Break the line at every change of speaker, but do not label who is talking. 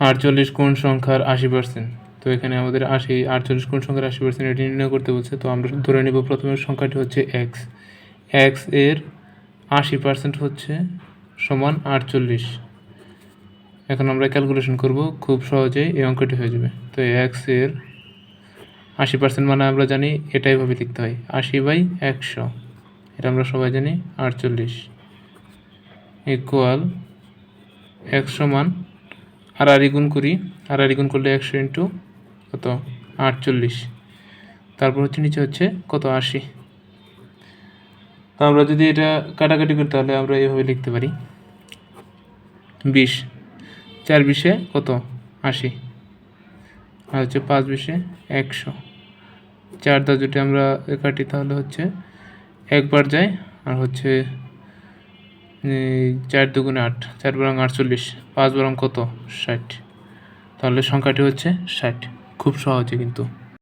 48 কোন সংখ্যার 80%। তো এখানে আমাদের 48 কোন সংখ্যার 80% এটি নির্ণয় করতে বলছে। তো আমরা ধরে নেব প্রথমে সংখ্যাটি হচ্ছে এক্স। এক্স এর 80% হচ্ছে সমান 48। এখন আমরা ক্যালকুলেশন করব, খুব সহজেই এই অঙ্কটি হয়ে যাবে। তো এক্স এর 80% মানে আমরা জানি এটাই ভাবে লিখতে হয় 80/100, এটা আমরা সবাই জানি 48 ইকুয়াল এক্স সমান আর গুণ করি, আর গুণ করলে 100 ইন্টু কত 48, তারপর হচ্ছে নিচে হচ্ছে কত 80। তো আমরা যদি এটা কাটাকাটি করি তাহলে আমরা এইভাবে লিখতে পারি 20, 4 20 কত 80, আর হচ্ছে 5 20 100। 4 দ্বারা যদি আমরা কাটি তাহলে হচ্ছে একবার যায়, আর হচ্ছে 4 দুগুণে 8, 4 বরং 48, 5 বরং কত 60। তাহলে সংখ্যাটি হচ্ছে 60। খুব সহজে কিন্তু।